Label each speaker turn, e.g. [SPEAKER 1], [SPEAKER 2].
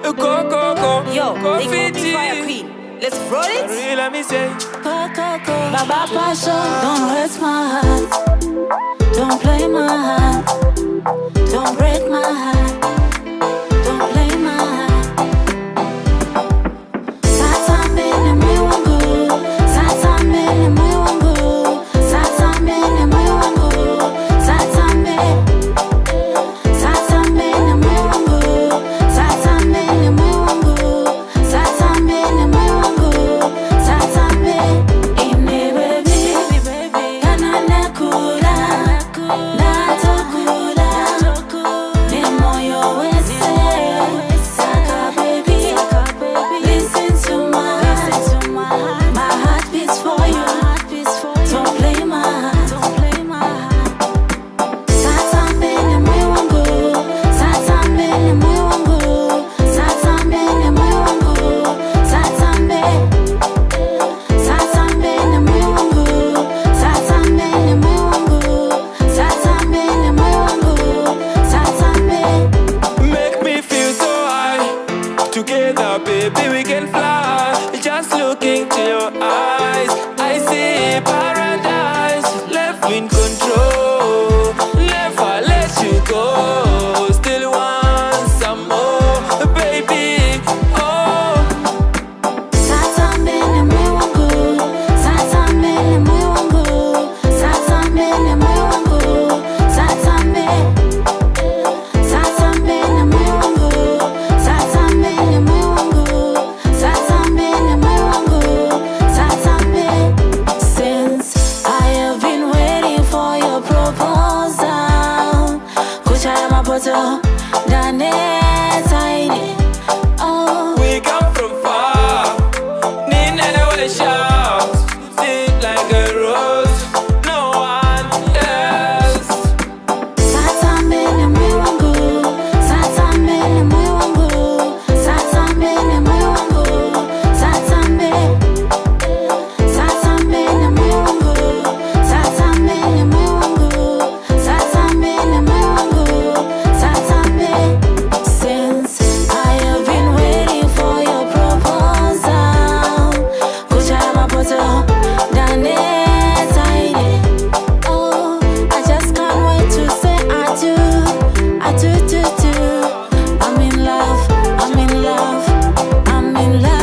[SPEAKER 1] Yo, they call me Fire Queen. Let's roll it.
[SPEAKER 2] Real, let me say.
[SPEAKER 3] Baba Pasha, don't hurt my heart. Don't play my heart. Don't break my heart. Don't play my heart. Sasa mbele moyo wangu. Sasa mbele moyo wangu. Sasa mbele moyo wangu. Sasa mbele. Sasa mbele moyo wangu. Sasa mbele moyo wangu. Sasa mbele moyo wangu. Sasa mbele. Ine baby, kana nakula, natokula, ni moyo wese. Saka baby, listen to my heart beats for you. Don't play my heart. Sasa mbele moyo wangu. Sasa mbele moyo wangu. Sasa mbele moyo wangu. Sasa mbele. Sasa mbele moyo wangu. Sasa mbele moyo wangu. Sasa mbele moyo wangu. Sasa mbele.
[SPEAKER 2] Make me feel so high. Together, baby, we can fly. Just looking to your eyes, I see paradise. Left in control, never let you go. Still want some more, baby. Oh,
[SPEAKER 3] Sasa mbele moyo wangu. Sasa mbele moyo wangu. Sasa mbele moyo wangu. Sasa mbele. Sasa mbele moyo wangu. Sasa mbele moyo wangu. Sasa mbele moyo wangu. Sasa mbele. Since I have been waiting for your proposal. Kucha ya mapoto ndani taini. Oh.
[SPEAKER 2] we come from far. Need anywhere shout. Sweet like a rose. No one else.
[SPEAKER 3] Sasa mbele moyo wangu. Sasa mbele moyo wangu. Sasa mbele moyo wangu. Sasa mbele. Sasa mbele moyo wangu. Sasa mbele moyo wangu. Sasa mbele moyo wangu. Sasa mbele. Since I have been waiting for your proposal. Kucha ya mapoto ndani taini. Oh, I just can't wait to say I do. I do. I'm in love, I'm in love, I'm in love.